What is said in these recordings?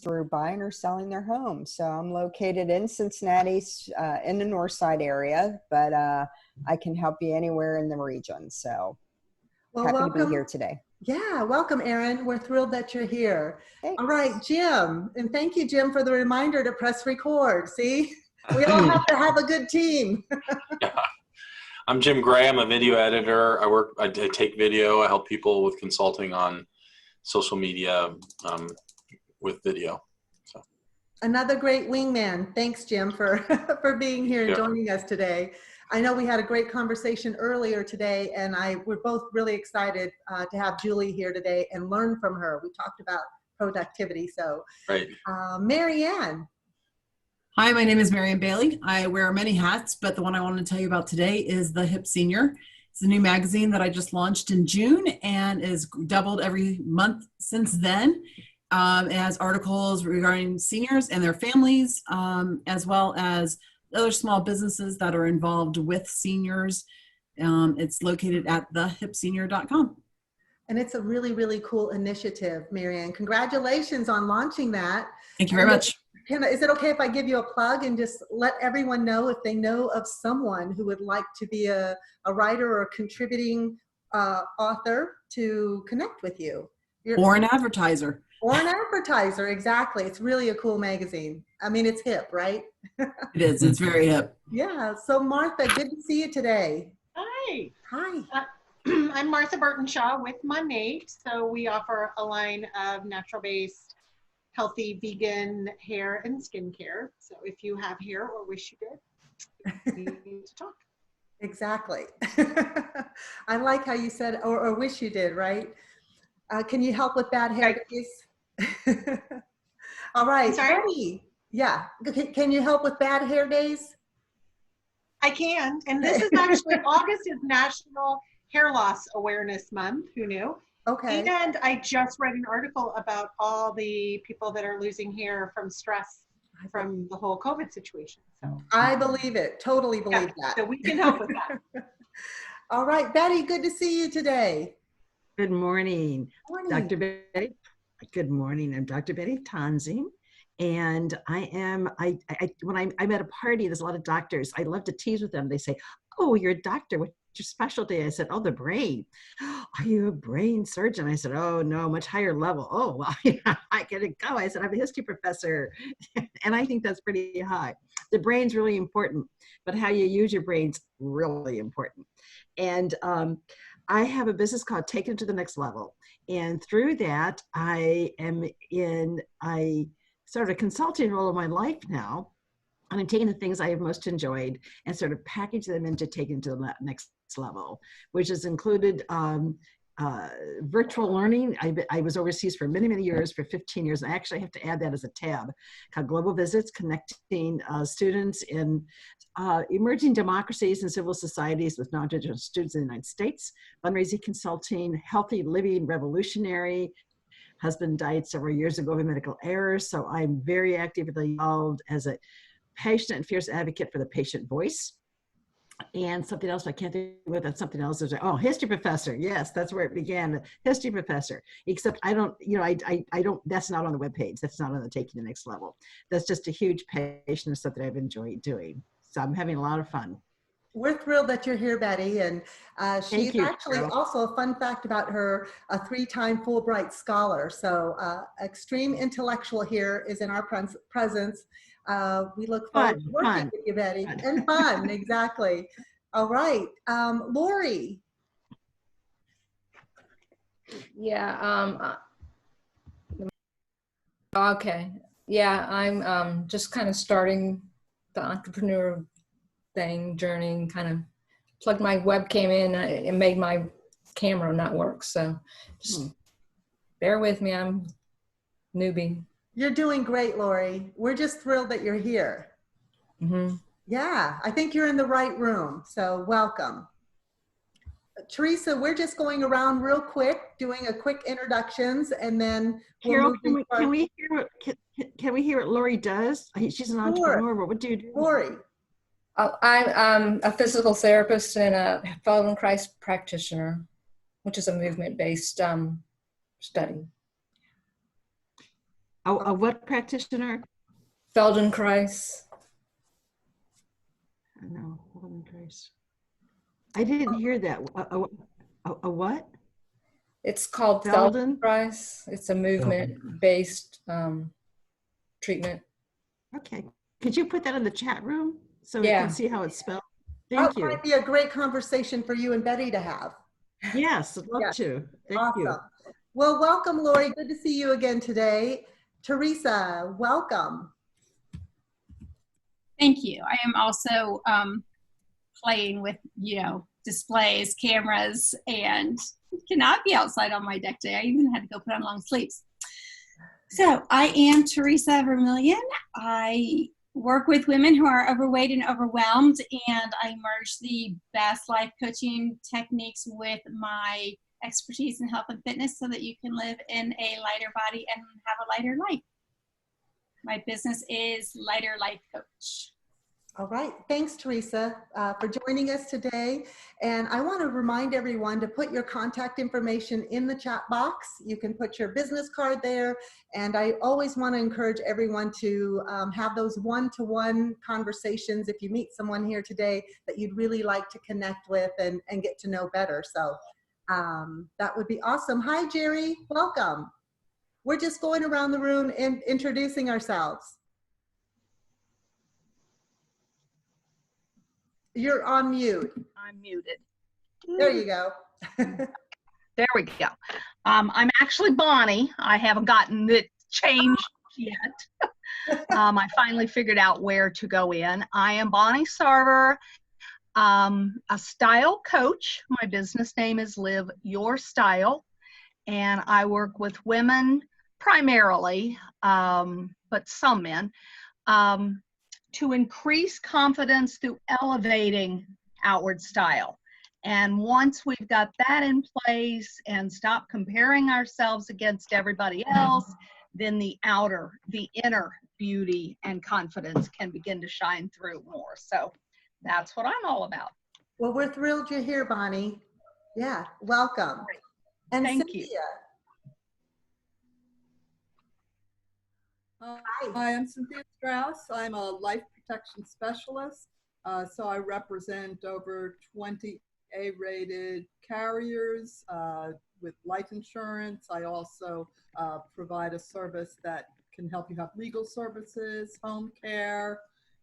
through buying or selling their home. So I'm located in Cincinnati, in the north side area, but I can help you anywhere in the region. So happy welcome. to be here today. Yeah, welcome, Erin. We're thrilled that you're here. Thanks. All right, Jim, and thank you, Jim, for the reminder to press record. See, we all have to have a good team. Yeah. I'm Jim Gray. I'm a video editor. I take video. I help people with consulting on social media with video. So. Another great wingman. Thanks, Jim, for being here and joining us today. I know we had a great conversation earlier today, and we're both really excited to have Julie here today and learn from her. We talked about productivity. So, right. Mary Ann. Hi, my name is Marianne Bailey. I wear many hats, but the one I want to tell you about today is The Hip Senior. It's a new magazine that I just launched in June and is doubled every month since then. It has articles regarding seniors and their families, as well as other small businesses that are involved with seniors. It's located at thehipsenior.com. And it's a really, really cool initiative, Marianne. Congratulations on launching that. Thank you very much. Is it okay if I give you a plug and just let everyone know if they know of someone who would like to be a writer or a contributing author to connect with you? Or an advertiser. Or an advertiser, exactly. It's really a cool magazine. I mean, it's hip, right? It is. It's very hip. Yeah. So, Martha, good to see you today. Hi. Hi. I'm Martha Burtonshaw with my mate. So we offer a line of natural-based, healthy, vegan hair and skincare. So if you have hair or wish you did, we need to talk. Exactly. I like how you said, or wish you did, right? Can you help with bad hair days? All right. Sorry? Yeah. Can you help with bad hair days? I can. And this is actually, August is National Hair Loss Awareness Month. Who knew? Okay. And I just read an article about all the people that are losing hair from stress from the whole COVID situation. So I believe it. Totally believe that. So we can help with that. All right, Betty, good to see you today. Good morning, Morning. Dr. Betty. Good morning. I'm Dr. Betty Tanzing, and I'm at a party, there's a lot of doctors. I love to tease with them. They say, "Oh, you're a doctor. What's your specialty?" I said, "Oh, the brain." "Are you a brain surgeon?" I said, "Oh, no, much higher level." "Oh, well, yeah, I get it go." I said, "I'm a history professor," and I think that's pretty high. The brain's really important, but how you use your brain's really important. And I have a business called Take It to the Next Level. And through that, I am in a sort of consulting role of my life now. And I'm taking the things I have most enjoyed and sort of package them into taking to the next level, which has included virtual learning. I was overseas for many, many years, for 15 years. I actually have to add that as a tab, called Global Visits, connecting students in emerging democracies and civil societies with non-traditional students in the United States, fundraising consulting, healthy living, revolutionary. Husband died several years ago of medical errors, so I'm very actively involved as a passionate and fierce advocate for the patient voice. And something else I can't think of, that's something else. History professor. Yes, that's where it began. History professor. Except I don't, I don't, that's not on the webpage. That's not on the Taking the Next Level. That's just a huge passion of stuff that I've enjoyed doing. So I'm having a lot of fun. We're thrilled that you're here, Betty. And she's actually also, a fun fact about her, a 3-time Fulbright scholar. So extreme intellectual here is in our presence. We look forward to working with you, Betty. And fun, exactly. All right, Lori. Yeah, okay. Yeah, I'm just kind of starting the entrepreneur journey, kind of plugged my webcam in and it made my camera not work. So just bear with me, I'm newbie. You're doing great, Lori. We're just thrilled that you're here. Mm-hmm. Yeah, I think you're in the right room. So welcome. Teresa, we're just going around real quick, doing a quick introductions, and then Carol, can we hear what Lori does? She's an entrepreneur, but what do you do? Lori. I'm a physical therapist and a Following Christ practitioner, which is a movement-based study. A what practitioner? Feldenkrais. No, Feldenkrais. I didn't hear that. A what? It's called Felden? Feldenkrais. It's a movement-based treatment. Okay. Could you put that in the chat room so we Yeah. can see how it's spelled? That Thank you. might be a great conversation for you and Betty to have. Yes, I'd love to. Thank Awesome. you. Well, welcome, Lori. Good to see you again today. Teresa, welcome. Thank you. I am also playing with, displays, cameras, and cannot be outside on my deck day. I even had to go put on long sleeves. So I am Teresa Vermillion. I work with women who are overweight and overwhelmed, and I merge the best life coaching techniques with my expertise in health and fitness so that you can live in a lighter body and have a lighter life. My business is Lighter Life Coach. All right. Thanks, Teresa, for joining us today. And I want to remind everyone to put your contact information in the chat box. You can put your business card there. And I always want to encourage everyone to have those one-to-one conversations if you meet someone here today that you'd really like to connect with and get to know better. So that would be awesome. Hi, Jerry. Welcome. We're just going around the room and introducing ourselves. You're on mute. I'm muted. There you go. There we go. I'm actually Bonnie. I haven't gotten it changed yet. I finally figured out where to go in. I am Bonnie Sarver, a style coach. My business name is Live Your Style, and I work with women primarily, but some men, to increase confidence through elevating outward style. And once we've got that in place and stop comparing ourselves against everybody else, then the inner beauty and confidence can begin to shine through more. So that's what I'm all about. Well, we're thrilled you're here, Bonnie. Yeah, welcome. And Thank Cynthia. you. Hi, I'm Cynthia Strauss. I'm a life protection specialist. So I represent over 20 A-rated carriers with life insurance. I also provide a service that can help you have legal services, home care,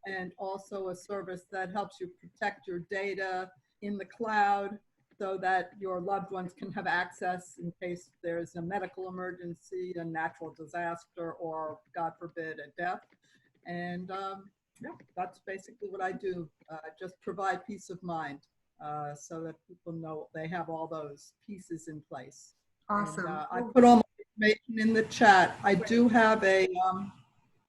and also a service that helps you protect your data in the cloud so that your loved ones can have access in case there's a medical emergency, a natural disaster, or God forbid, a death. And yeah, that's basically what I do. Just provide peace of mind so that people know they have all those pieces in place. Awesome. And, I put all my information in the chat. I do have a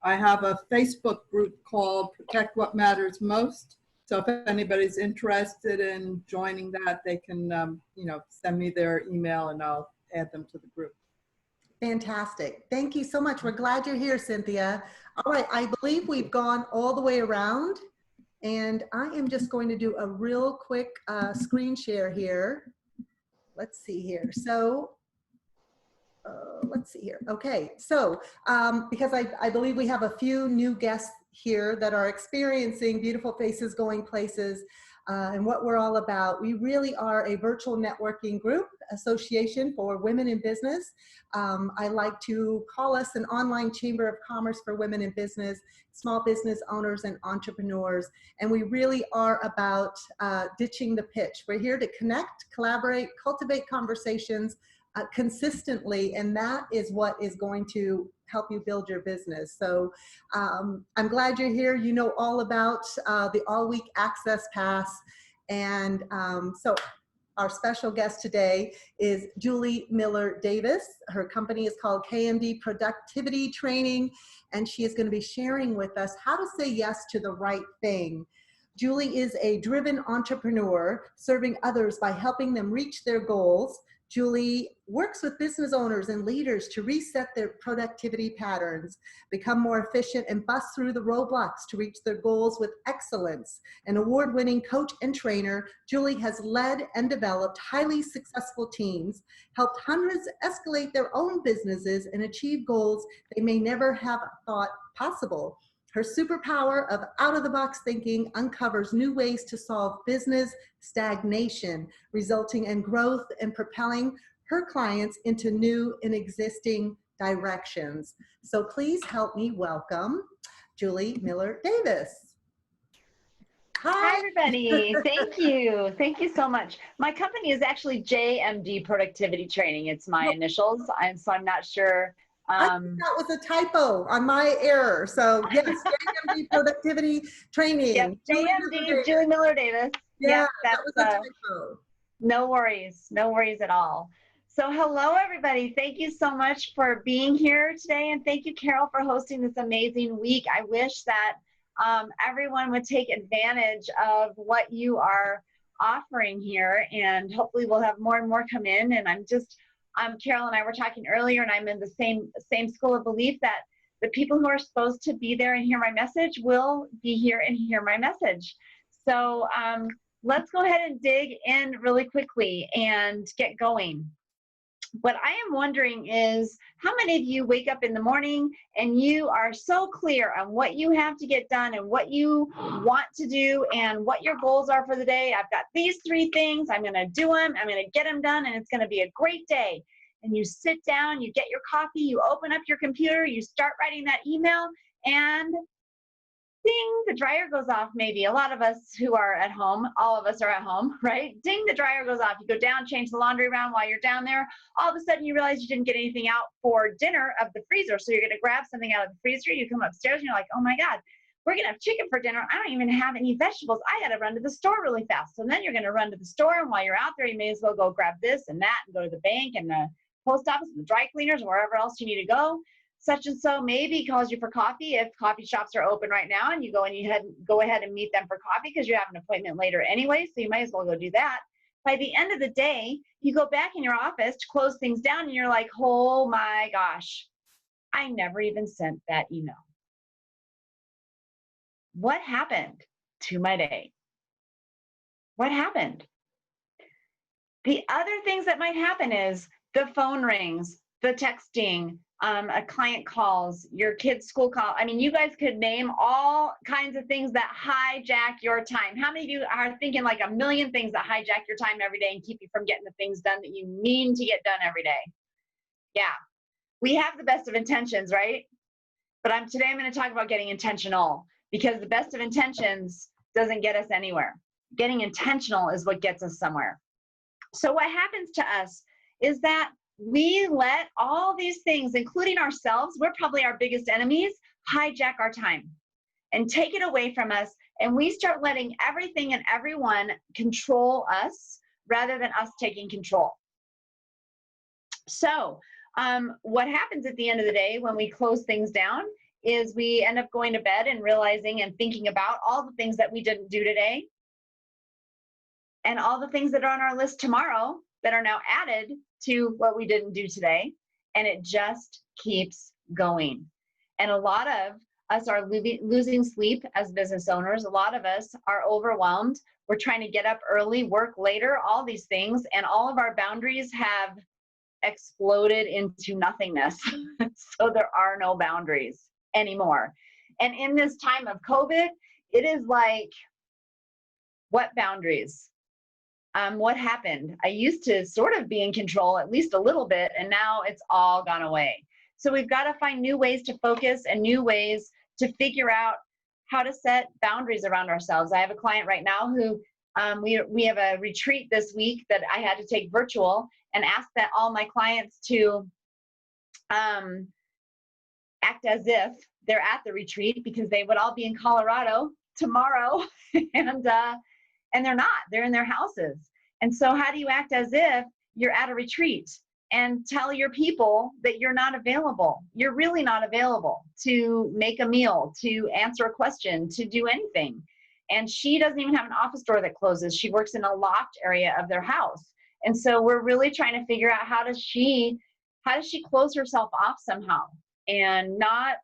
Facebook group called Protect What Matters Most. So if anybody's interested in joining that, they can, send me their email and I'll add them to the group. Fantastic. Thank you so much. We're glad you're here, Cynthia. All right, I believe we've gone all the way around, and I am just going to do a real quick screen share here. Let's see here. So let's see here. Okay, so because I believe we have a few new guests here that are experiencing Beautiful Faces Going Places and what we're all about. We really are a virtual networking group association for women in business. I like to call us an online chamber of commerce for women in business, small business owners and entrepreneurs. And we really are about ditching the pitch. We're here to connect, collaborate, cultivate conversations consistently, and that is what is going to help you build your business. So I'm glad you're here. You know all about the all-week access pass. And so our special guest today is Julie Miller Davis. Her company is called JMD Productivity Training, and she is going to be sharing with us how to say yes to the right thing. Julie is a driven entrepreneur serving others by helping them reach their goals. Julie works with business owners and leaders to reset their productivity patterns, become more efficient, and bust through the roadblocks to reach their goals with excellence. An award-winning coach and trainer, Julie has led and developed highly successful teams, helped hundreds escalate their own businesses and achieve goals they may never have thought possible. Her superpower of out-of-the-box thinking uncovers new ways to solve business stagnation, resulting in growth and propelling her clients into new and existing directions. So please help me welcome Julie Miller-Davis. Hi, everybody. Thank you. Thank you so much. My company is actually JMD Productivity Training. It's my initials, so I'm not sure. I think that was a typo on my error. So yes, JMD Productivity Training. Yep, JMD, Julie Miller-Davis. Yeah, yep, that was a typo. No worries. No worries at all. So hello, everybody. Thank you so much for being here today. And thank you, Carol, for hosting this amazing week. I wish that everyone would take advantage of what you are offering here. And hopefully we'll have more and more come in. And Carol and I were talking earlier, and I'm in the same school of belief that the people who are supposed to be there and hear my message will be here and hear my message. So let's go ahead and dig in really quickly and get going. What I am wondering is, how many of you wake up in the morning and you are so clear on what you have to get done and what you want to do and what your goals are for the day? I've got these 3 things. I'm going to do them. I'm going to get them done, and it's going to be a great day. And you sit down, you get your coffee, you open up your computer, you start writing that email, and ding, the dryer goes off. Maybe a lot of us who are at home, all of us are at home, right? Ding, the dryer goes off. You go down, change the laundry around while you're down there. All of a sudden you realize you didn't get anything out for dinner of the freezer. So you're going to grab something out of the freezer. You come upstairs and you're like, oh my God, we're going to have chicken for dinner. I don't even have any vegetables. I got to run to the store really fast. So then you're going to run to the store, and while you're out there, you may as well go grab this and that and go to the bank and the post office and the dry cleaners and wherever else you need to go. Such and so maybe calls you for coffee if coffee shops are open right now, and you go ahead and meet them for coffee because you have an appointment later anyway, so you might as well go do that. By the end of the day, you go back in your office to close things down, and you're like, oh my gosh, I never even sent that email. What happened to my day? What happened? The other things that might happen is the phone rings, the texting, a client calls, your kid's school call. I mean, you guys could name all kinds of things that hijack your time. How many of you are thinking like a million things that hijack your time every day and keep you from getting the things done that you mean to get done every day? Yeah, we have the best of intentions, right? But today I'm going to talk about getting intentional, because the best of intentions doesn't get us anywhere. Getting intentional is what gets us somewhere. So what happens to us is that we let all these things, including ourselves, we're probably our biggest enemies, hijack our time and take it away from us. And we start letting everything and everyone control us rather than us taking control. So what happens at the end of the day when we close things down is we end up going to bed and realizing and thinking about all the things that we didn't do today and all the things that are on our list tomorrow that are now added to what we didn't do today, and it just keeps going. And a lot of us are losing sleep as business owners. A lot of us are overwhelmed. We're trying to get up early, work later, all these things, and all of our boundaries have exploded into nothingness. So there are no boundaries anymore. And in this time of COVID, it is like, what boundaries? What happened? I used to sort of be in control at least a little bit, and now it's all gone away. So we've got to find new ways to focus and new ways to figure out how to set boundaries around ourselves. I have a client right now who we have a retreat this week that I had to take virtual, and ask that all my clients to act as if they're at the retreat, because they would all be in Colorado tomorrow, and they're not. They're in their houses. And so how do you act as if you're at a retreat and tell your people that you're not available? You're really not available to make a meal, to answer a question, to do anything. And she doesn't even have an office door that closes. She works in a loft area of their house. And so we're really trying to figure out how does she close herself off somehow and not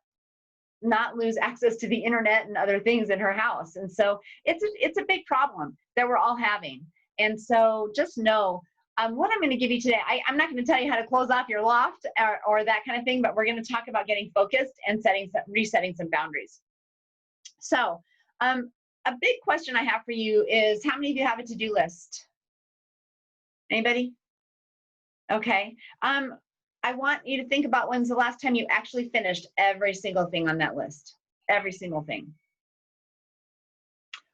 lose access to the internet and other things in her house. And so it's a big problem that we're all having. And so just know what I'm going to give you today. I'm not going to tell you how to close off your loft or that kind of thing, but we're going to talk about getting focused and resetting some boundaries. So a big question I have for you is, how many of you have a to-do list? Anybody? Okay. I want you to think about when's the last time you actually finished every single thing on that list. Every single thing.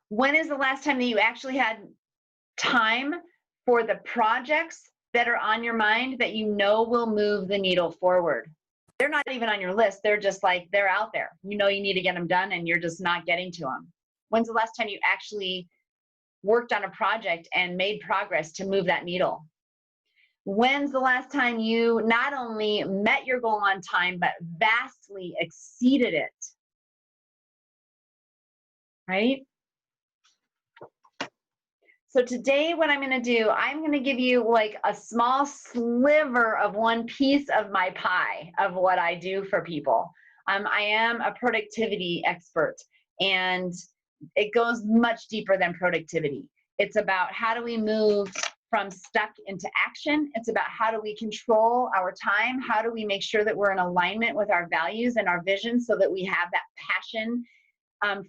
When is the last time that you actually had time for the projects that are on your mind that you know will move the needle forward? They're not even on your list. They're just like, they're out there. You know you need to get them done and you're just not getting to them. When's the last time you actually worked on a project and made progress to move that needle? When's the last time you not only met your goal on time, but vastly exceeded it? Right? So today what I'm going to do, I'm going to give you like a small sliver of one piece of my pie of what I do for people. I am a productivity expert, and it goes much deeper than productivity. It's about how do we move from stuck into action. It's about how do we control our time? How do we make sure that we're in alignment with our values and our vision so that we have that passion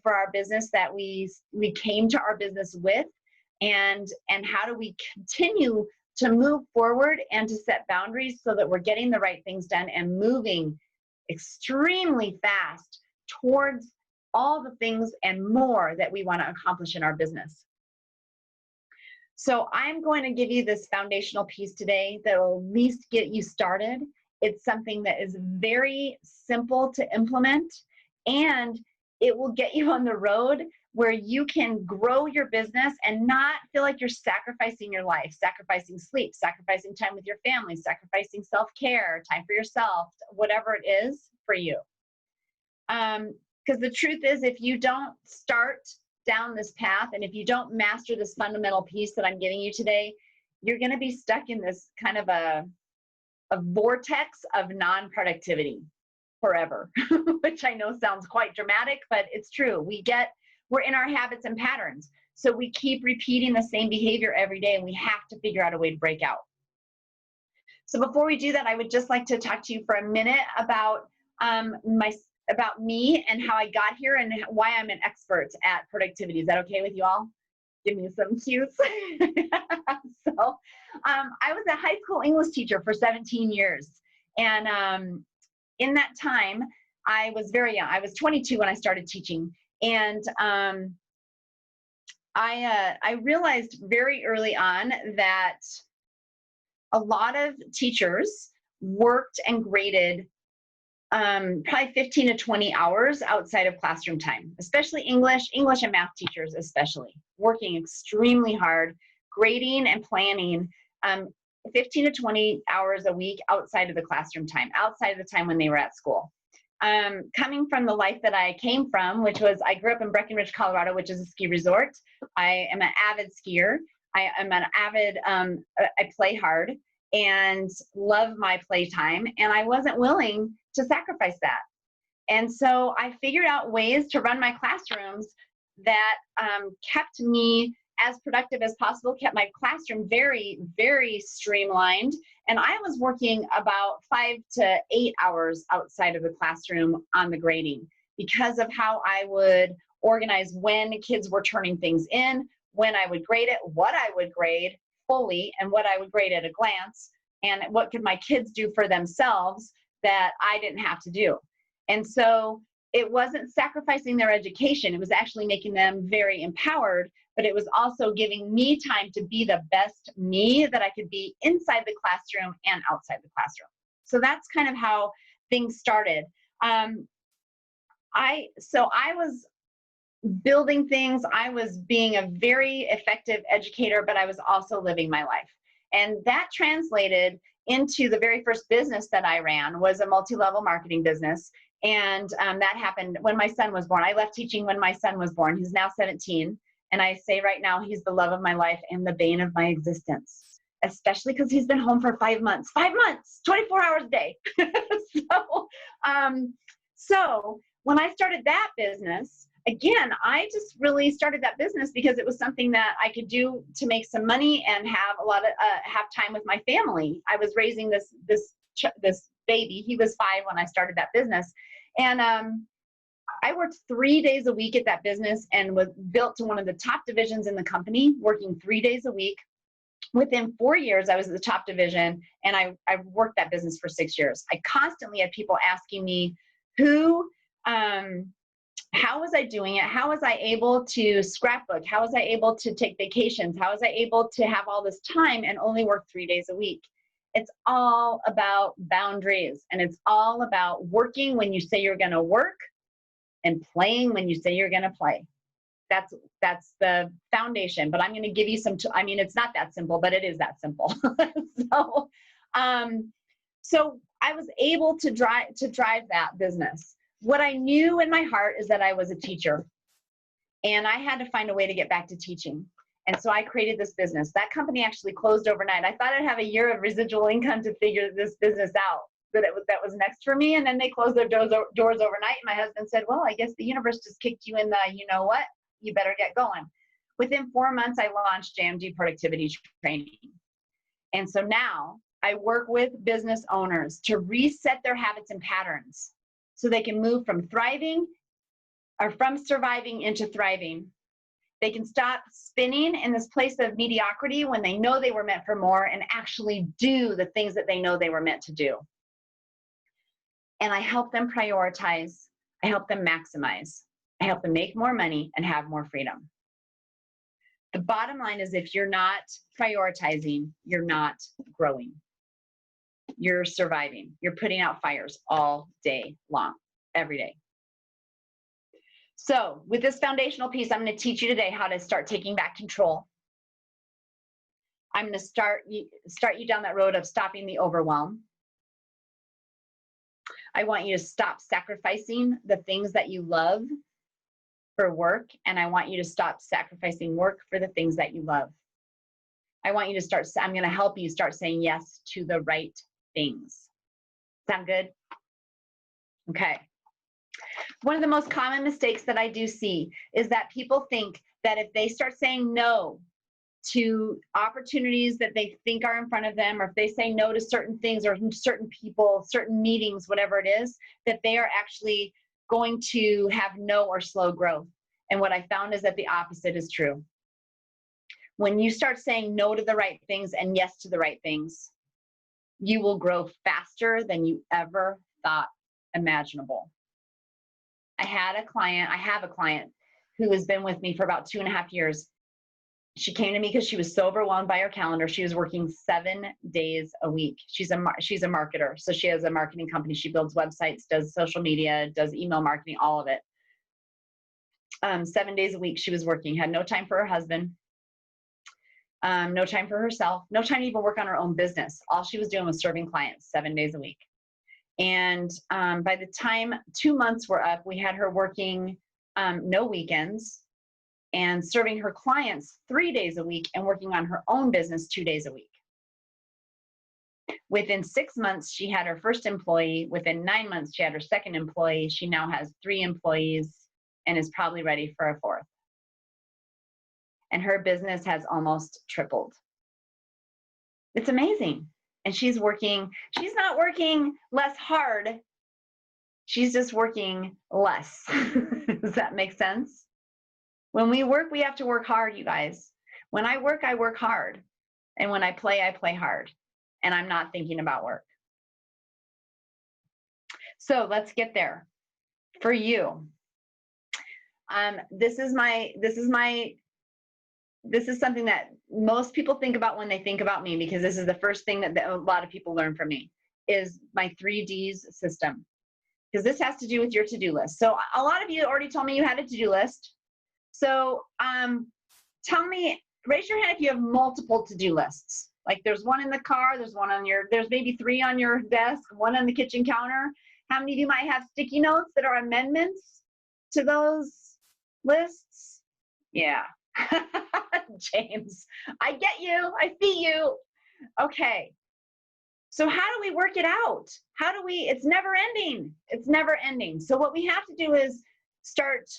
for our business that we came to our business with? And how do we continue to move forward and to set boundaries so that we're getting the right things done and moving extremely fast towards all the things and more that we want to accomplish in our business. So I'm going to give you this foundational piece today that will at least get you started. It's something that is very simple to implement, and it will get you on the road where you can grow your business and not feel like you're sacrificing your life, sacrificing sleep, sacrificing time with your family, sacrificing self-care, time for yourself, whatever it is for you. Because the truth is, if you don't start down this path and if you don't master this fundamental piece that I'm giving you today, you're going to be stuck in this kind of a vortex of non-productivity forever, which I know sounds quite dramatic, but it's true. We're in our habits and patterns. So we keep repeating the same behavior every day, and we have to figure out a way to break out. So before we do that, I would just like to talk to you for a minute about about me and how I got here and why I'm an expert at productivity. Is that okay with you all? Give me some cues. So I was a high school English teacher for 17 years. And in that time, I was very young. I was 22 when I started teaching. And I realized very early on that a lot of teachers worked and graded probably 15 to 20 hours outside of classroom time, especially English and math teachers especially, working extremely hard, grading and planning 15 to 20 hours a week outside of the classroom time, outside of the time when they were at school. Coming from the life that I came from, which was, I grew up in Breckenridge, Colorado, which is a ski resort. I am an avid skier. I am an avid, I play hard and love my playtime, and I wasn't willing to sacrifice that. And so I figured out ways to run my classrooms that kept me as productive as possible, kept my classroom very, very streamlined. And I was working about 5 to 8 hours outside of the classroom on the grading because of how I would organize when kids were turning things in, when I would grade it, what I would grade fully, and what I would grade at a glance, and what could my kids do for themselves that I didn't have to do. And so it wasn't sacrificing their education. It was actually making them very empowered, but it was also giving me time to be the best me that I could be inside the classroom and outside the classroom. So that's kind of how things started. I was building things. I was being a very effective educator, but I was also living my life. And that translated into the very first business that I ran, was a multi-level marketing business. And that happened when my son was born. I left teaching when my son was born. He's now 17. And I say right now, he's the love of my life and the bane of my existence. especially because he's been home for 5 months. 5 months, 24 hours a day. So when I started that business, again, I just really started that business because it was something that I could do to make some money and have a lot of have time with my family. I was raising this baby. He was 5 when I started that business, and I worked 3 days a week at that business and was built to one of the top divisions in the company, working 3 days a week. Within 4 years, I was at the top division, and I worked that business for 6 years. I constantly had people asking me, how was I doing it? How was I able to scrapbook? How was I able to take vacations? How was I able to have all this time and only work 3 days a week? It's all about boundaries, and it's all about working when you say you're going to work and playing when you say you're going to play. That's the foundation, but I'm going to give you some, I mean, it's not that simple, but it is that simple. So I was able to drive that business. What I knew in my heart is that I was a teacher, and I had to find a way to get back to teaching. And so I created this business. That company actually closed overnight. I thought I'd have a year of residual income to figure this business out, that was next for me. And then they closed their doors overnight. And my husband said, well, I guess the universe just kicked you in the, you know what, you better get going. Within 4 months, I launched JMD Productivity Training. And so now I work with business owners to reset their habits and patterns so they can move from thriving or from surviving into thriving. They can stop spinning in this place of mediocrity when they know they were meant for more and actually do the things that they know they were meant to do. And I help them prioritize. I help them maximize. I help them make more money and have more freedom. The bottom line is, if you're not prioritizing, you're not growing. You're surviving. You're putting out fires all day long, every day. So with this foundational piece, I'm going to teach you today how to start taking back control. I'm going to start you down that road of stopping the overwhelm. I want you to stop sacrificing the things that you love for work, and I want you to stop sacrificing work for the things that you love. I want you to I'm going to help you start saying yes to the right things. Sound good? Okay. One of the most common mistakes that I do see is that people think that if they start saying no to opportunities that they think are in front of them, or if they say no to certain things or certain people, certain meetings, whatever it is, that they are actually going to have no or slow growth. And what I found is that the opposite is true. When you start saying no to the right things and yes to the right things, you will grow faster than you ever thought imaginable. I have a client who has been with me for about 2.5 years. She came to me because she was so overwhelmed by her calendar. She was working 7 days a week. She's a marketer. So she has a marketing company. She builds websites, does social media, does email marketing, all of it. 7 days a week she was working, had no time for her husband, no time for herself, no time to even work on her own business. All she was doing was serving clients 7 days a week. And by the time 2 months were up, we had her working no weekends and serving her clients 3 days a week and working on her own business 2 days a week. Within 6 months, she had her first employee. Within 9 months, she had her second employee. She now has 3 employees and is probably ready for a 4th. And her business has almost tripled. It's amazing. And she's not working less hard. She's just working less. Does that make sense? When we work, we have to work hard, you guys. When I work hard. And when I play hard. And I'm not thinking about work. So let's get there. For you, this is something that most people think about when they think about me, because this is the first thing that a lot of people learn from me, is my 3Ds system. Because this has to do with your to-do list. So a lot of you already told me you had a to-do list. So tell me, raise your hand if you have multiple to-do lists. Like there's one in the car, there's maybe 3 on your desk, 1 on the kitchen counter. How many of you might have sticky notes that are amendments to those lists? Yeah. James, I get you, I see you. Okay. So how do we work it out? It's never ending. It's never ending. So what we have to do is start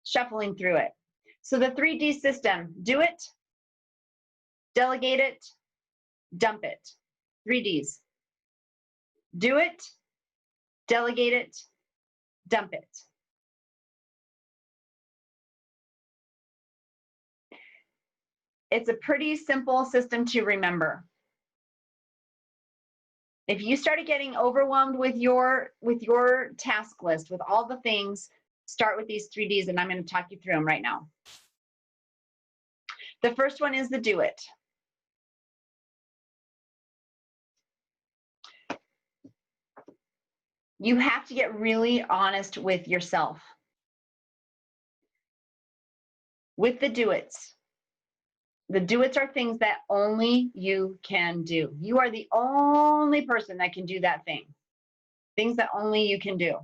shuffling through it. So the 3D system: do it, delegate it, dump it. 3 Ds. Do it, delegate it, dump it. It's a pretty simple system to remember. If you started getting overwhelmed with your task list, with all the things, start with these 3 Ds, and I'm going to talk you through them right now. The first one is the do it. You have to get really honest with yourself. With the do-its. The do-its are things that only you can do. You are the only person that can do that thing. Things that only you can do.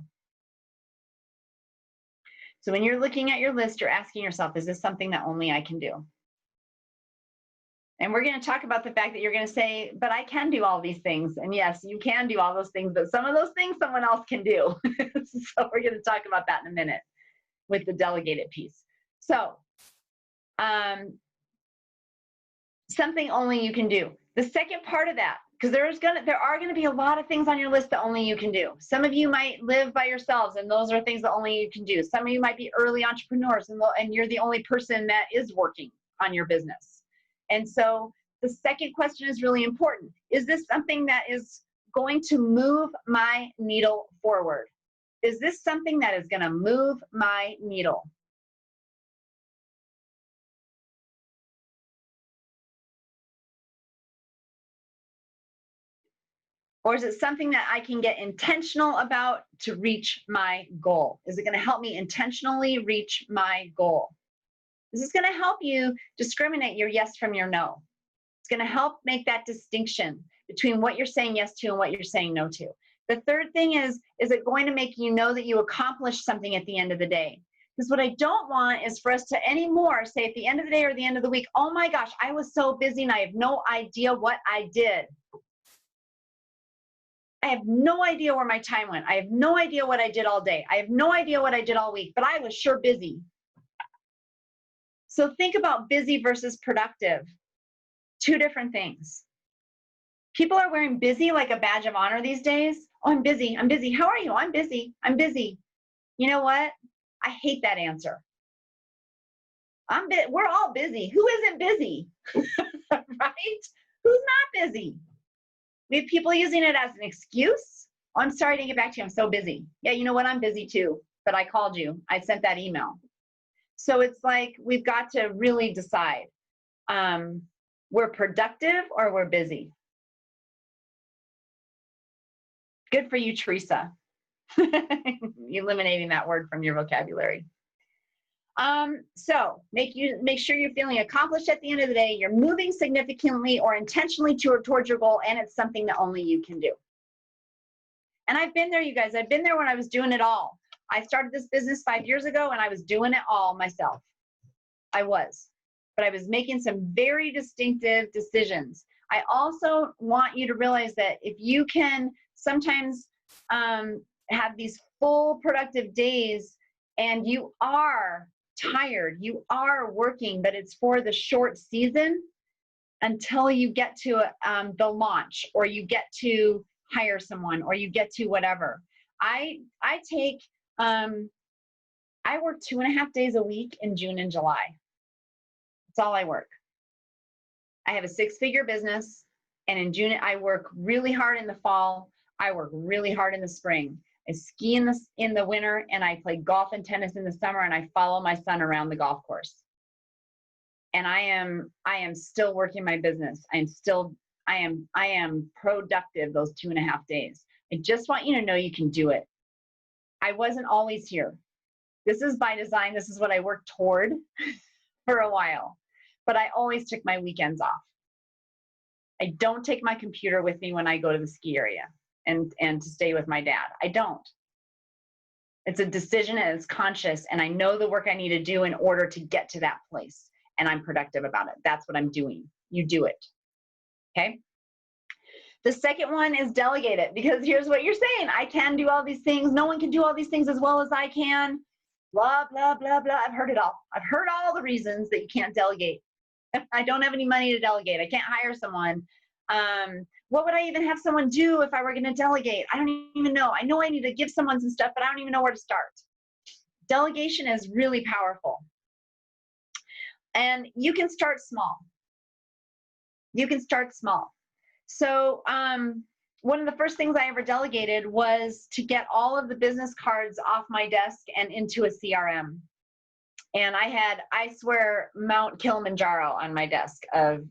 So when you're looking at your list, you're asking yourself, is this something that only I can do? And we're going to talk about the fact that you're going to say, but I can do all these things. And yes, you can do all those things, but some of those things someone else can do. So we're going to talk about that in a minute with the delegated piece. So something only you can do. The second part of that, because there are going to be a lot of things on your list that only you can do. Some of you might live by yourselves, and those are things that only you can do. Some of you might be early entrepreneurs, and you're the only person that is working on your business. And so the second question is really important. Is this something that is going to move my needle forward? Is this something that is going to move my needle? Or is it something that I can get intentional about to reach my goal? Is it going to help me intentionally reach my goal? This is going to help you discriminate your yes from your no. It's going to help make that distinction between what you're saying yes to and what you're saying no to. The third thing is it going to make you know that you accomplished something at the end of the day? Because what I don't want is for us to anymore say at the end of the day or the end of the week, oh my gosh, I was so busy and I have no idea what I did. I have no idea where my time went. I have no idea what I did all day. I have no idea what I did all week, but I was sure busy. So think about busy versus productive. Two different things. People are wearing busy like a badge of honor these days. Oh, I'm busy. I'm busy. How are you? I'm busy. I'm busy. You know what? I hate that answer. We're all busy. Who isn't busy? Right? Who's not busy? We have people using it as an excuse. Oh, I'm sorry to get back to you. I'm so busy. Yeah, you know what? I'm busy too, but I called you. I sent that email. So it's like we've got to really decide. We're productive or we're busy. Good for you, Teresa. Eliminating that word from your vocabulary. So make sure you're feeling accomplished at the end of the day. You're moving significantly or intentionally towards your goal, and it's something that only you can do. And I've been there, you guys. I've been there when I was doing it all. I started this business 5 years ago, and I was doing it all myself. I was. But I was making some very distinctive decisions. I also want you to realize that if you can sometimes have these full productive days and you are tired, you are working, but it's for the short season until you get to the launch, or you get to hire someone, or you get to whatever. I work 2.5 days a week in June and July. That's all I work. I have a 6-figure business, and in June I work really hard in the fall. I work really hard in the spring. I ski in the winter, and I play golf and tennis in the summer, and I follow my son around the golf course. And I am still working my business. I am productive those 2.5 days. I just want you to know you can do it. I wasn't always here. This is by design. This is what I worked toward for a while. But I always took my weekends off. I don't take my computer with me when I go to the ski area and to stay with my dad. I don't. It's a decision, and it's conscious, and I know the work I need to do in order to get to that place, and I'm productive about it. That's what I'm doing. You do it. Okay. The second one is delegate it, because here's what you're saying. I can do all these things. No one can do all these things as well as I can. Blah, blah, blah, blah. I've heard it all. I've heard all the reasons that you can't delegate. I don't have any money to delegate. I can't hire someone. What would I even have someone do if I were going to delegate? I don't even know. I know I need to give someone some stuff, but I don't even know where to start. Delegation is really powerful. And you can start small. You can start small. So one of the first things I ever delegated was to get all of the business cards off my desk and into a CRM. And I had, I swear, Mount Kilimanjaro on my desk of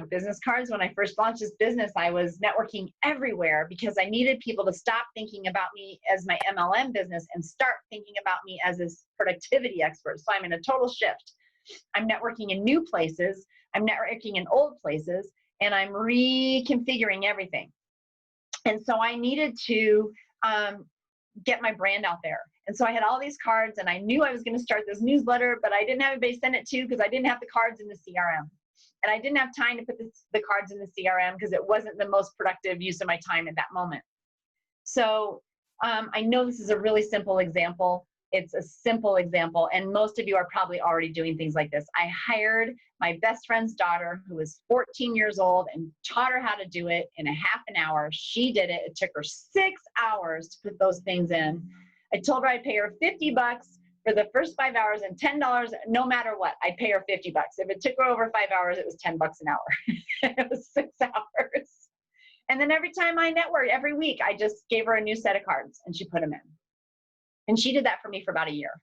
business cards. When I first launched this business, I was networking everywhere because I needed people to stop thinking about me as my MLM business and start thinking about me as this productivity expert. So I'm in a total shift. I'm networking in new places. I'm networking in old places. And I'm reconfiguring everything. And so I needed to get my brand out there. And so I had all these cards, and I knew I was going to start this newsletter, but I didn't have anybody send it to because I didn't have the cards in the CRM. And I didn't have time to put the cards in the CRM because it wasn't the most productive use of my time at that moment. So I know this is a really simple example. It's a simple example, and most of you are probably already doing things like this. I hired my best friend's daughter, who was 14 years old, and taught her how to do it in a half an hour. She did it. It took her 6 hours to put those things in. I told her I'd pay her $50 for the first 5 hours and $10, no matter what. I'd pay her $50. If it took her over 5 hours, it was $10 an hour. It was 6 hours. And then every time I networked, every week, I just gave her a new set of cards, and she put them in. And she did that for me for about a year.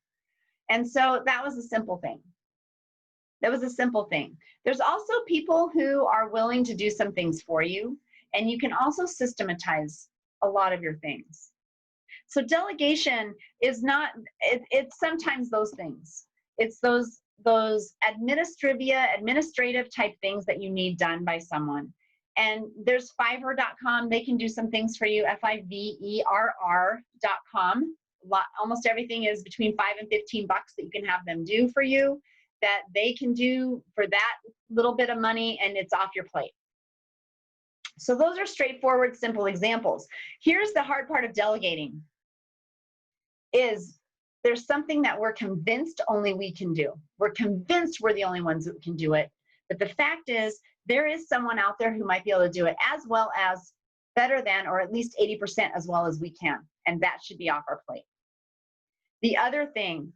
And so that was a simple thing. That was a simple thing. There's also people who are willing to do some things for you, and you can also systematize a lot of your things. So delegation is not, it's sometimes those things. It's those administrative type things that you need done by someone. And there's Fiverr.com. They can do some things for you, Fiverr.com. Almost everything is between $5 and $15 that you can have them do for you, that they can do for that little bit of money, and it's off your plate. So those are straightforward, simple examples. Here's the hard part of delegating, is there's something that we're convinced only we can do. We're convinced we're the only ones who can do it. But the fact is, there is someone out there who might be able to do it as well as, better than, or at least 80% as well as we can. And that should be off our plate. The other thing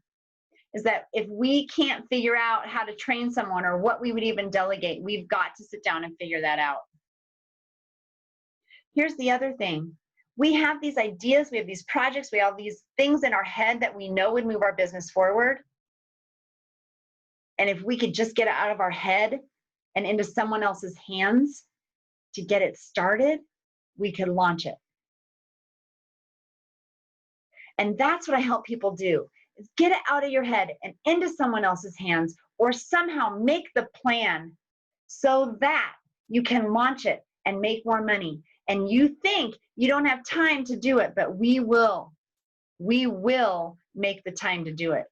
is that if we can't figure out how to train someone or what we would even delegate, we've got to sit down and figure that out. Here's the other thing. We have these ideas, we have these projects, we have these things in our head that we know would move our business forward. And if we could just get it out of our head and into someone else's hands to get it started, we could launch it. And that's what I help people do, is get it out of your head and into someone else's hands, or somehow make the plan so that you can launch it and make more money. And you think you don't have time to do it, but we will. We will make the time to do it.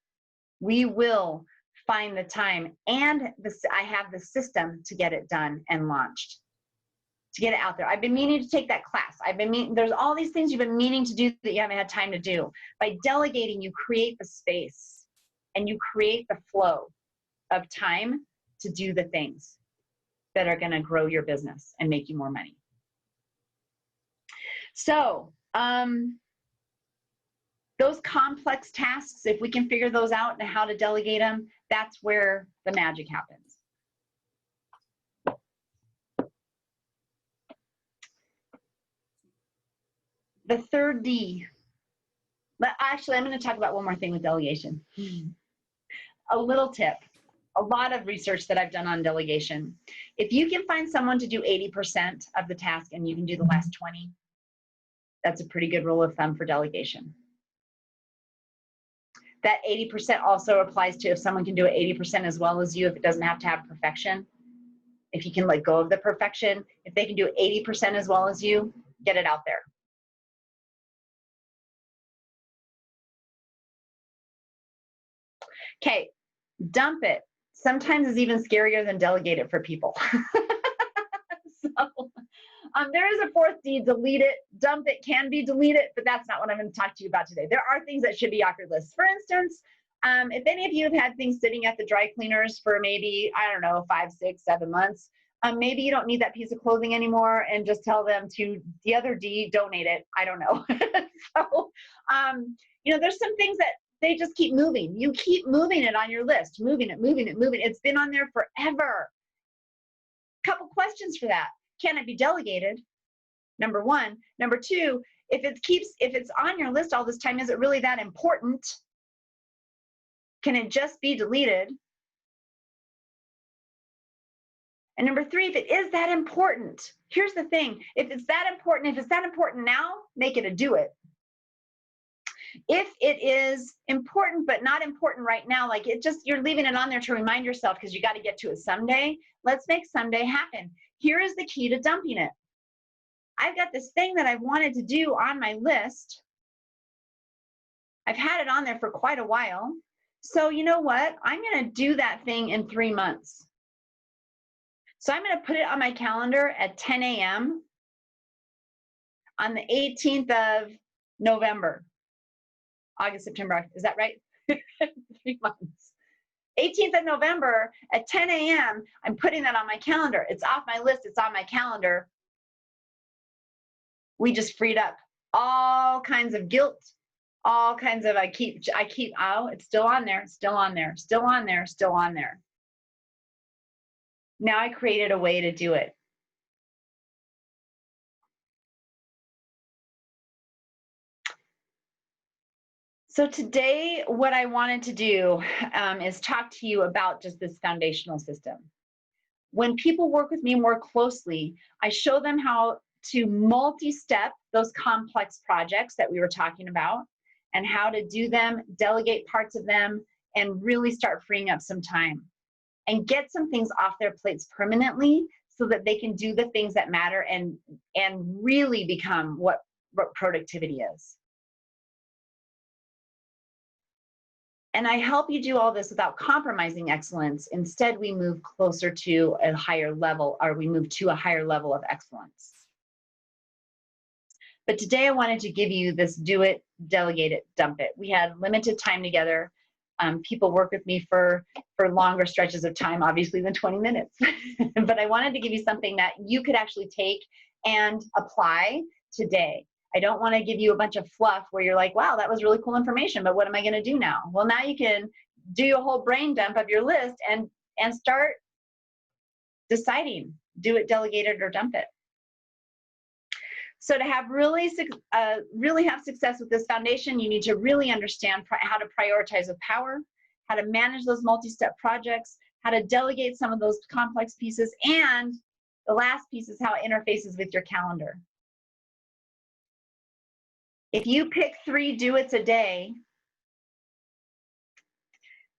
We will find the time, and I have the system to get it done and launched, to get it out there. I've been meaning to take that class. There's all these things you've been meaning to do that you haven't had time to do. By delegating, you create the space and you create the flow of time to do the things that are going to grow your business and make you more money. So those complex tasks, if we can figure those out and how to delegate them, that's where the magic happens. The third D, but actually I'm going to talk about one more thing with delegation. A little tip, a lot of research that I've done on delegation. If you can find someone to do 80% of the task and you can do the last 20, that's a pretty good rule of thumb for delegation. That 80% also applies to if someone can do it 80% as well as you, if it doesn't have to have perfection. If you can let go of the perfection, if they can do 80% as well as you, get it out there. Okay, dump it. Sometimes it's even scarier than delegate it for people. So There is a fourth D, delete it. Dump it can be deleted, but that's not what I'm going to talk to you about today. There are things that should be off your list. For instance, if any of you have had things sitting at the dry cleaners for maybe, I don't know, 5, 6, 7 months, maybe you don't need that piece of clothing anymore, and just tell them to, the other D, donate it. I don't know. So, you know, there's some things that they just keep moving. You keep moving it on your list, moving it, moving it, moving it. It's been on there forever. Couple questions for that. Can it be delegated? Number one. Number two, if it's on your list all this time, is it really that important? Can it just be deleted? And number three, if it is that important, here's the thing. If it's that important now, make it a do it. If it is important but not important right now, like you're leaving it on there to remind yourself because you got to get to it someday, let's make someday happen. Here is the key to dumping it. I've got this thing that I've wanted to do on my list. I've had it on there for quite a while. So you know what? I'm going to do that thing in 3 months. So I'm going to put it on my calendar at 10 a.m. on the 18th of November. August, September, is that right? 3 months. 18th of November at 10 a.m., I'm putting that on my calendar. It's off my list, it's on my calendar. We just freed up all kinds of guilt, all kinds of, oh, it's still on there, still on there, still on there, still on there. Now I created a way to do it. So today, what I wanted to do is talk to you about just this foundational system. When people work with me more closely, I show them how to multi-step those complex projects that we were talking about and how to do them, delegate parts of them, and really start freeing up some time and get some things off their plates permanently so that they can do the things that matter and really become what productivity is. And I help you do all this without compromising excellence. Instead, we move closer to a higher level, or we move to a higher level of excellence. But today I wanted to give you this do it, delegate it, dump it. We had limited time together. People work with me for longer stretches of time, obviously, than 20 minutes. But I wanted to give you something that you could actually take and apply today. I don't want to give you a bunch of fluff where you're like, wow, that was really cool information, but what am I going to do now? Well, now you can do a whole brain dump of your list and start deciding, do it, delegate it, or dump it. So to have really have success with this foundation, you need to really understand how to prioritize with power, how to manage those multi-step projects, how to delegate some of those complex pieces, and the last piece is how it interfaces with your calendar. If you pick 3 do-its a day,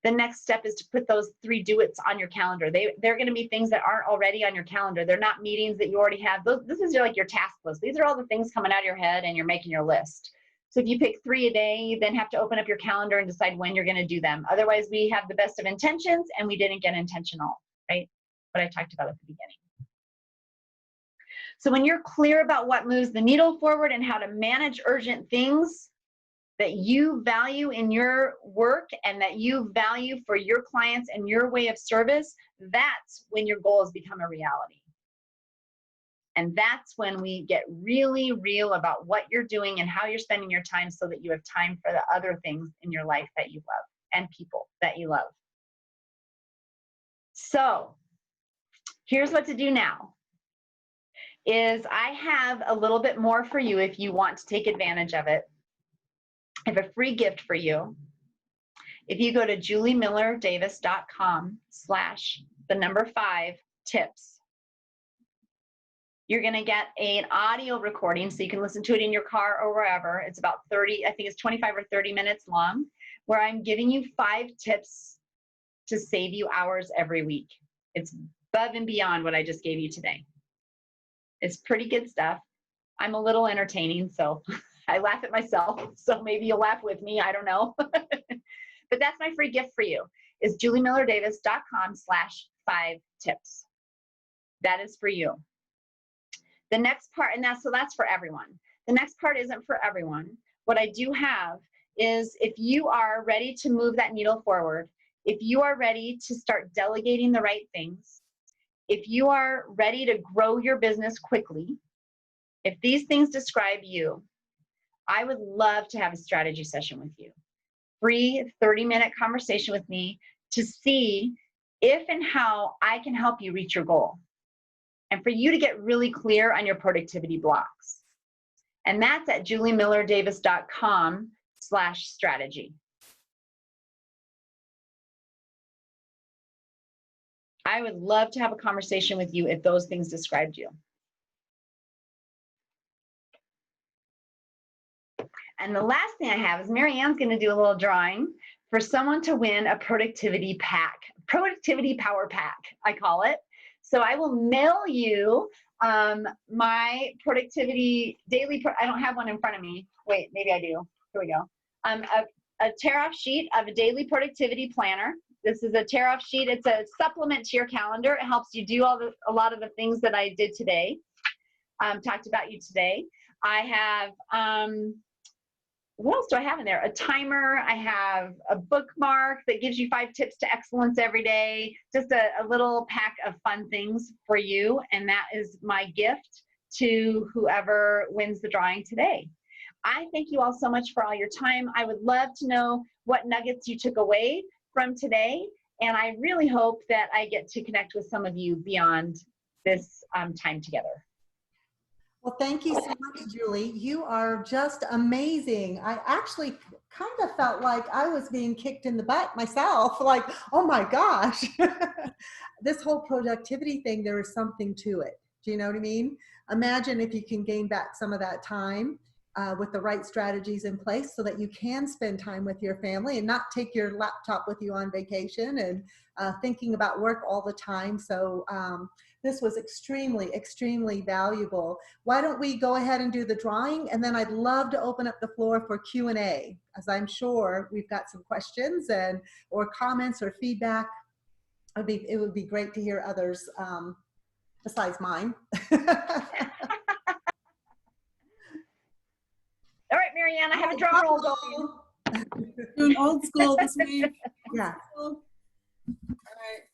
the next step is to put those 3 do-its on your calendar. They're going to be things that aren't already on your calendar. They're not meetings that you already have. This is like your task list. These are all the things coming out of your head and you're making your list. So if you pick 3 a day, you then have to open up your calendar and decide when you're going to do them. Otherwise, we have the best of intentions and we didn't get intentional, right? What I talked about at the beginning. So when you're clear about what moves the needle forward and how to manage urgent things that you value in your work and that you value for your clients and your way of service, that's when your goals become a reality. And that's when we get really real about what you're doing and how you're spending your time so that you have time for the other things in your life that you love and people that you love. So here's what to do now. Is I have a little bit more for you if you want to take advantage of it. I have a free gift for you. If you go to juliemillerdavis.com/5tips, you're going to get an audio recording so you can listen to it in your car or wherever. It's about 30, I think it's 25 or 30 minutes long, where I'm giving you 5 tips to save you hours every week. It's above and beyond what I just gave you today. It's pretty good stuff. I'm a little entertaining, so I laugh at myself. So maybe you'll laugh with me. I don't know. But that's my free gift for you. Is juliemillerdavis.com/5tips. That is for you. The next part, and that's for everyone. The next part isn't for everyone. What I do have is, if you are ready to move that needle forward, if you are ready to start delegating the right things, if you are ready to grow your business quickly, if these things describe you, I would love to have a strategy session with you. Free 30-minute conversation with me to see if and how I can help you reach your goal, and for you to get really clear on your productivity blocks. And that's at juliemillerdavis.com/strategy. I would love to have a conversation with you if those things described you. And the last thing I have is Marianne's going to do a little drawing for someone to win a productivity pack, productivity power pack, I call it. So I will mail you my productivity daily, I don't have one in front of me. Wait, maybe I do. Here we go. A tear-off sheet of a daily productivity planner. This is a tear-off sheet. It's a supplement to your calendar. It helps you do a lot of the things that I did today, talked about you today. I have, what else do I have in there? A timer. I have a bookmark that gives you 5 tips to excellence every day. Just a little pack of fun things for you. And that is my gift to whoever wins the drawing today. I thank you all so much for all your time. I would love to know what nuggets you took away from today. And I really hope that I get to connect with some of you beyond this time together. Well, thank you so much, Julie. You are just amazing. I actually kind of felt like I was being kicked in the butt myself. Like, oh my gosh, this whole productivity thing, there is something to it. Do you know what I mean? Imagine if you can gain back some of that time with the right strategies in place so that you can spend time with your family and not take your laptop with you on vacation and thinking about work all the time. So this was extremely, extremely valuable. Why don't we go ahead and do the drawing, and then I'd love to open up the floor for Q&A, as I'm sure we've got some questions or comments or feedback. It would be great to hear others besides mine. All right, Marianne, I have a drum roll going. Doing old school this week. Yeah. All right.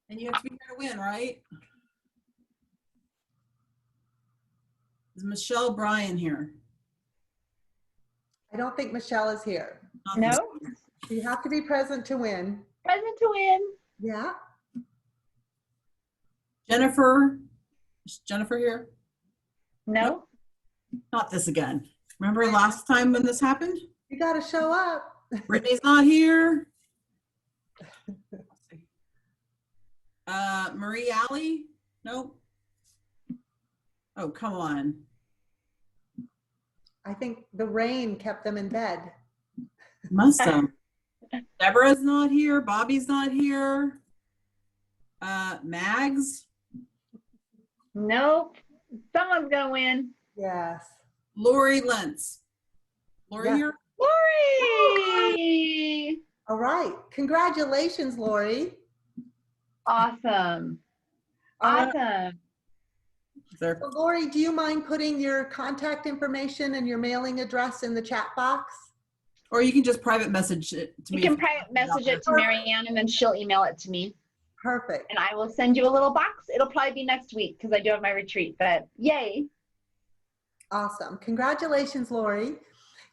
And you have to be here to win, right? Is Michelle Bryan here? I don't think Michelle is here. No. You have to be present to win. Present to win. Yeah. Jennifer? Is Jennifer here? No. Nope. Not this again. Remember last time when this happened? You got to show up. Brittany's not here. Marie Alley? Nope. Oh, come on. I think the rain kept them in bed. Must have. Deborah's not here. Bobby's not here. Mags? Nope. Someone's going to win. Yes. Lori Lentz. Lori here? Lori! All right. Congratulations, Lori. Awesome. Awesome. So, Lori, do you mind putting your contact information and your mailing address in the chat box? Or you can just private message it to me. You can private message it to Marianne, and then she'll email it to me. Perfect. And I will send you a little box. It'll probably be next week because I do have my retreat, but yay. Awesome. Congratulations, Lori.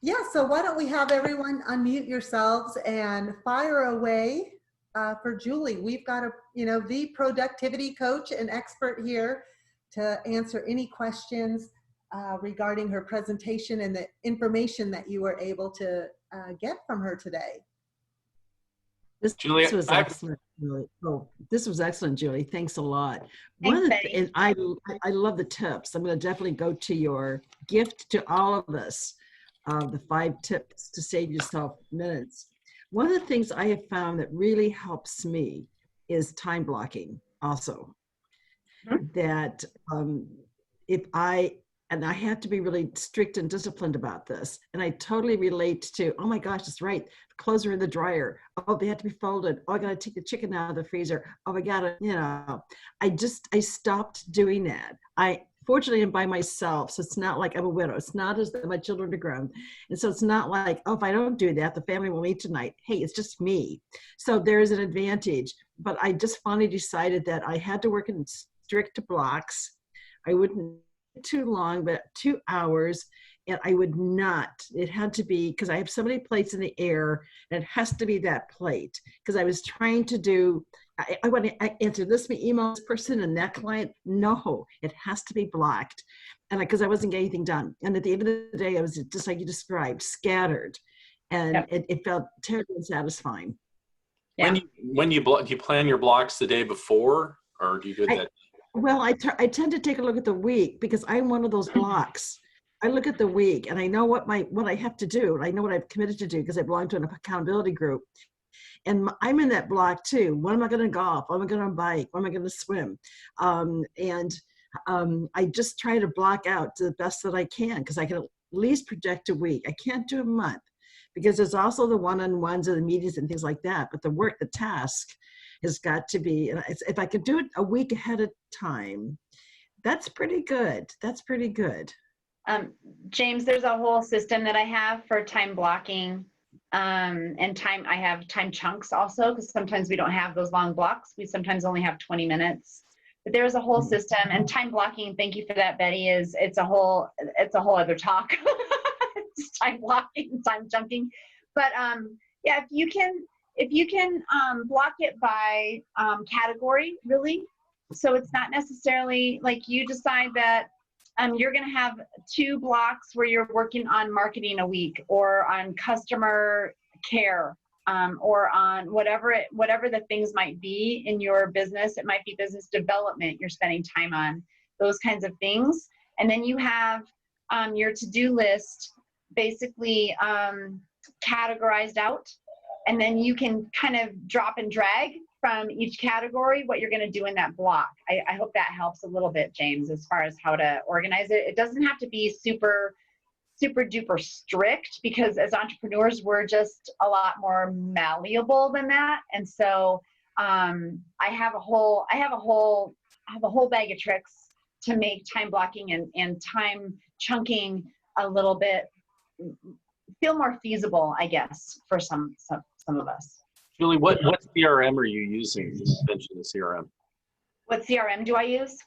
Yeah, so why don't we have everyone unmute yourselves and fire away for Julie. We've got the productivity coach and expert here to answer any questions regarding her presentation and the information that you were able to get from her today. This was excellent, Julie. Oh, this was excellent, Julie. Thanks a lot. And I love the tips. I'm going to definitely go to your gift to all of us, the 5 tips to save yourself minutes. One of the things I have found that really helps me is time blocking also. That if I and I have to be really strict and disciplined about this. And I totally relate to, oh my gosh, that's right. The clothes are in the dryer. Oh, they have to be folded. Oh, I got to take the chicken out of the freezer. Oh, I got to, I stopped doing that. Fortunately, I'm by myself, so it's not like I'm a widow. It's not as though my children are grown. And so it's not like, oh, if I don't do that, the family will eat tonight. Hey, it's just me. So there is an advantage. But I just finally decided that I had to work in strict blocks. I wouldn't too long, but 2 hours. And I would not, it had to be, because I have so many plates in the air, and it has to be that plate. Because I was trying to do, I want to answer this email, this person and that client. No, it has to be blocked. And because I wasn't getting anything done. And at the end of the day, I was just like you described, scattered. And it felt terribly unsatisfying. Yeah. When you do you plan your blocks the day before, or do you do that? Well, I tend to take a look at the week, because I'm one of those blocks. I look at the week and I know what I have to do. I know what I've committed to do because I belong to an accountability group. And I'm in that block too. When am I going to golf? When am I going to bike? When am I going to swim? I just try to block out to the best that I can, because I can at least project a week. I can't do a month, because there's also the one-on-ones and the meetings and things like that. But the work, the task has got to be, if I could do it a week ahead of time, that's pretty good. That's pretty good. James, there's a whole system that I have for time blocking. And I have time chunks also, because sometimes we don't have those long blocks. We sometimes only have 20 minutes, but there's a whole system. And time blocking, thank you for that, Betty, it's a whole other talk. It's time blocking, time chunking. But yeah, if you can block it by category, really. So it's not necessarily like you decide that you're going to have 2 blocks where you're working on marketing a week, or on customer care, or on whatever the things might be in your business. It might be business development you're spending time on, those kinds of things. And then you have your to-do list basically categorized out. And then you can kind of drop and drag from each category what you're going to do in that block. I hope that helps a little bit, James, as far as how to organize it. It doesn't have to be super duper strict, because as entrepreneurs, we're just a lot more malleable than that. And so I have a whole bag of tricks to make time blocking and time chunking a little bit feel more feasible, I guess, for some of us. Julie, what CRM are you using? You mentioned the CRM. What CRM do I use?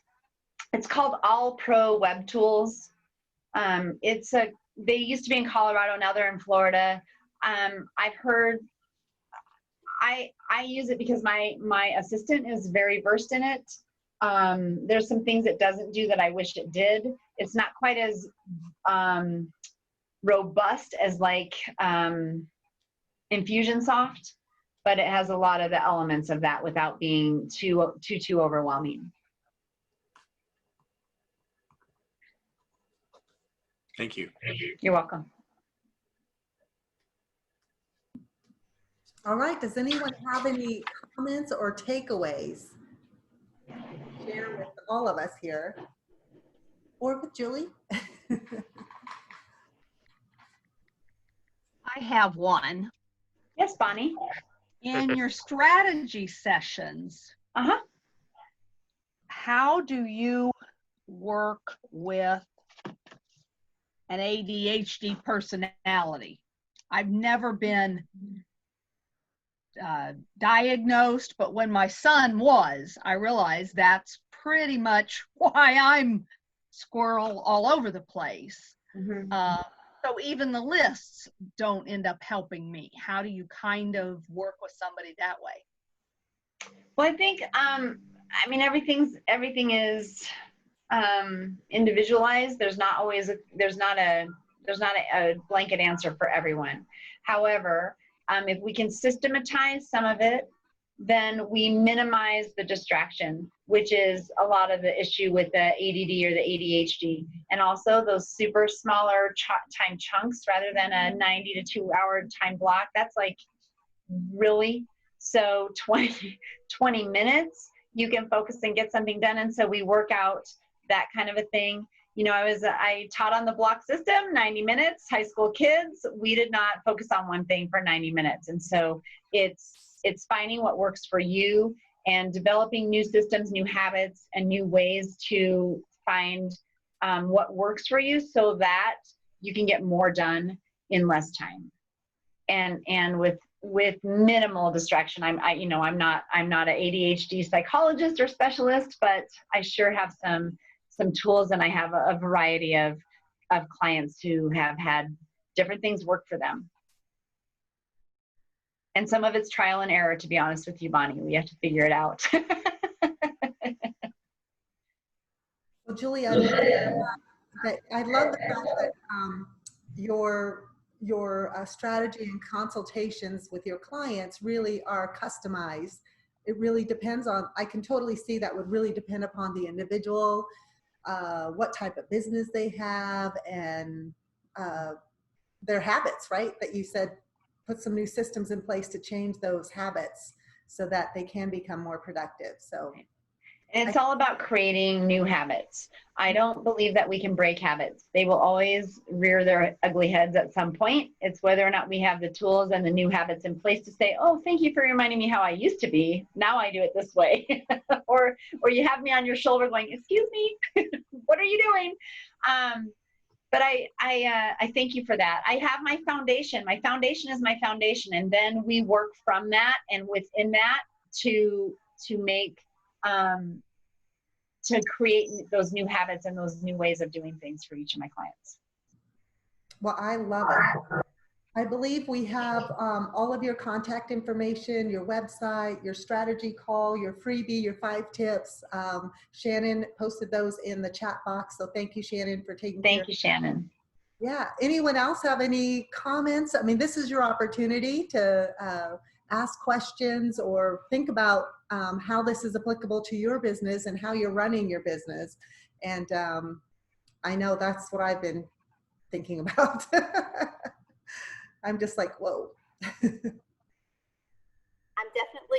It's called All Pro Web Tools. They used to be in Colorado, now they're in Florida. I've heard, I use it because my assistant is very versed in it. There's some things it doesn't do that I wish it did. It's not quite as robust as like Infusionsoft, but it has a lot of the elements of that without being too overwhelming. Thank you. You're welcome. All right, does anyone have any comments or takeaways? Share with all of us here, or with Julie. I have one. Yes, Bonnie. In your strategy sessions, how do you work with an ADHD personality? I've never been diagnosed, but when my son was, I realized that's pretty much why I'm squirrel all over the place. So even the lists don't end up helping me. How do you kind of work with somebody that way? Well, I think, I mean, everything is individualized. There's not a blanket answer for everyone. However, if we can systematize some of it, then we minimize the distraction, which is a lot of the issue with the ADD or the ADHD. And also those super smaller time chunks rather than a 90 to 2 hour time block. That's like really, so 20 minutes, you can focus and get something done. And so we work out that kind of a thing. I taught on the block system, 90 minutes, high school kids. We did not focus on one thing for 90 minutes. And so it's finding what works for you and developing new systems, new habits, and new ways to find what works for you so that you can get more done in less time. And with minimal distraction. I'm not an ADHD psychologist or specialist, but I sure have some tools, and I have a variety of clients who have had different things work for them. And some of it's trial and error, to be honest with you, Bonnie. We have to figure it out. Well, Julie, I love the fact that your strategy and consultations with your clients really are customized. It really depends on, I can totally see that would really depend upon the individual, what type of business they have, and their habits, right? That you said, put some new systems in place to change those habits so that they can become more productive. So. And it's all about creating new habits. I don't believe that we can break habits. They will always rear their ugly heads at some point. It's whether or not we have the tools and the new habits in place to say, oh, thank you for reminding me how I used to be. Now I do it this way. or you have me on your shoulder going, excuse me, what are you doing? But I thank you for that. I have my foundation. My foundation is my foundation. And then we work from that and within that to make, to create those new habits and those new ways of doing things for each of my clients. Well, I love it. I believe we have all of your contact information, your website, your strategy call, your freebie, your 5 tips. Shannon posted those in the chat box. So thank you, Shannon, for taking care. Thank you, Shannon. Yeah. Anyone else have any comments? I mean, this is your opportunity to ask questions or think about how this is applicable to your business and how you're running your business. And I know that's what I've been thinking about. I'm just like, whoa. I'm definitely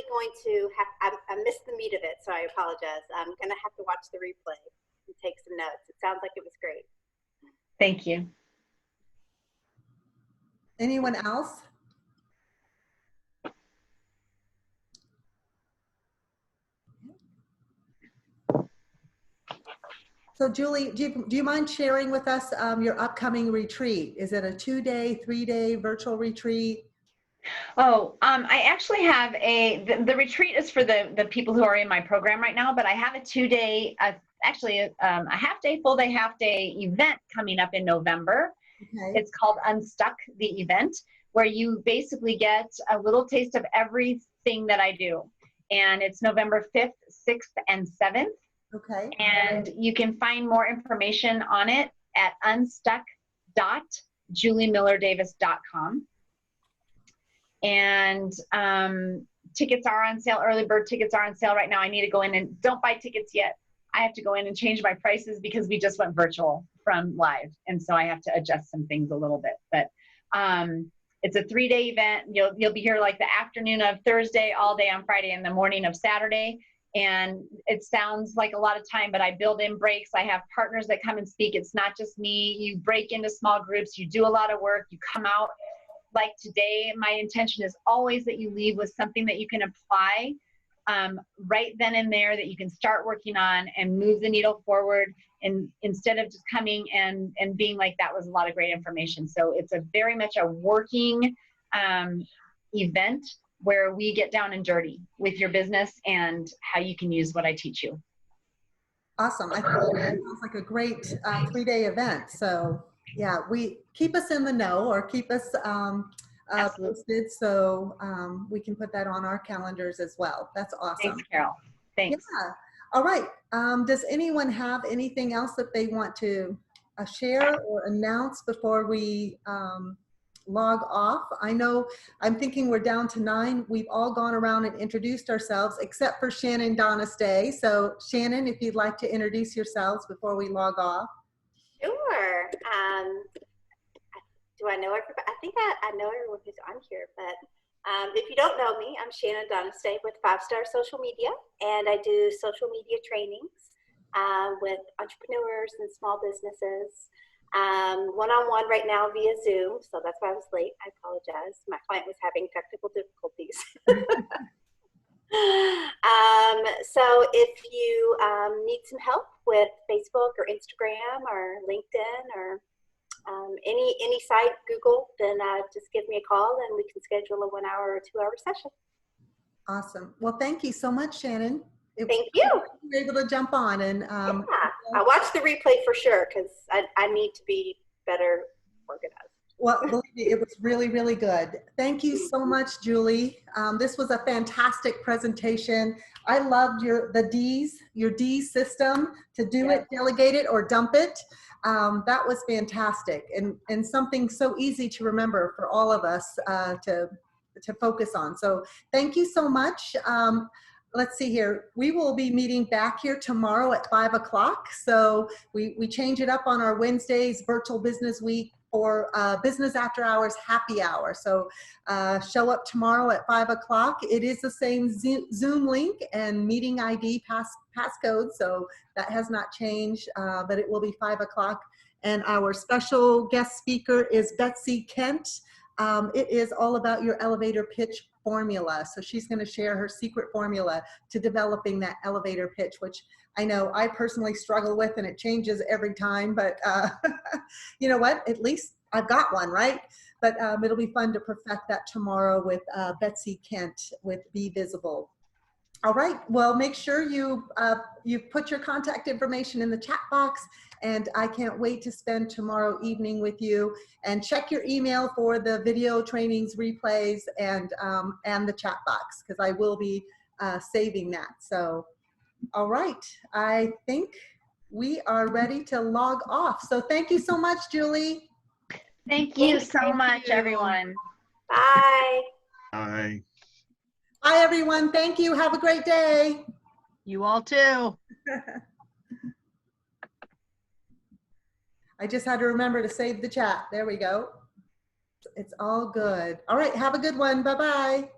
going to have, I missed the meat of it, so I apologize. I'm going to have to watch the replay and take some notes. It sounds like it was great. Thank you. Anyone else? So Julie, do you mind sharing with us your upcoming retreat? Is it a 2-day, 3-day virtual retreat? Oh, I actually have the retreat is for the people who are in my program right now, but I have a 2-day, actually a half-day, full-day, half-day event coming up in November. Okay. It's called Unstuck, the event, where you basically get a little taste of everything that I do. And it's November 5th, 6th, and 7th. Okay. And you can find more information on it at unstuck.juliemillerdavis.com. And tickets are on sale. Early bird tickets are on sale right now. I need to go in and don't buy tickets yet. I have to go in and change my prices because we just went virtual from live. And so I have to adjust some things a little bit. But it's a 3-day event. You'll be here like the afternoon of Thursday, all day on Friday, and the morning of Saturday. And it sounds like a lot of time, but I build in breaks. I have partners that come and speak. It's not just me. You break into small groups. You do a lot of work. You come out. Like today, my intention is always that you leave with something that you can apply right then and there, that you can start working on and move the needle forward, and instead of just coming and being like, that was a lot of great information. So it's a very much a working event where we get down and dirty with your business and how you can use what I teach you. Awesome. I think that sounds like a great 3-day event. So yeah, we keep us in the know, or keep us posted, so we can put that on our calendars as well. That's awesome. Thanks, Carol. Thanks. Yeah. All right. Does anyone have anything else that they want to share or announce before we log off? I know I'm thinking we're down to 9. We've all gone around and introduced ourselves except for Shannon Donastay. So Shannon, if you'd like to introduce yourselves before we log off. Sure. Do I know everybody? I think I know everyone who's on here, but if you don't know me, I'm Shannon Donastay with 5 Star Social Media, and I do social media trainings with entrepreneurs and small businesses. One-on-one right now via Zoom, so that's why I was late. I apologize. My client was having technical difficulties. So if you need some help with Facebook or Instagram or LinkedIn or any site, Google, then just give me a call and we can schedule a 1 hour or 2 hour session. Awesome. Well, thank you so much, Shannon. Thank you. You were able to jump on and yeah, I'll watch the replay for sure because I need to be better organized. Well, believe me, it was really, really good. Thank you so much, Julie. This was a fantastic presentation. I loved your D system to do it, delegate it, or dump it. That was fantastic and something so easy to remember for all of us to focus on. So thank you so much. Let's see here. We will be meeting back here tomorrow at 5 o'clock. So we change it up on our Wednesdays, virtual business week, for business after hours happy hour. So show up tomorrow at 5 o'clock. It is the same Zoom link and meeting ID passcode. So that has not changed, but it will be 5 o'clock. And our special guest speaker is Betsy Kent. It is all about your elevator pitch formula. So she's going to share her secret formula to developing that elevator pitch, which I know I personally struggle with, and it changes every time, but you know what? At least I've got one, right? But it'll be fun to perfect that tomorrow with Betsy Kent with Be Visible. All right, well, make sure you put your contact information in the chat box, and I can't wait to spend tomorrow evening with you. And check your email for the video trainings, replays, and the chat box, because I will be saving that. So, all right, I think we are ready to log off. So thank you so much, Julie. Thank you so much, everyone. Bye. Bye. Bye, everyone. Thank you. Have a great day. You all too. I just had to remember to save the chat. There we go. It's all good. All right. Have a good one. Bye-bye.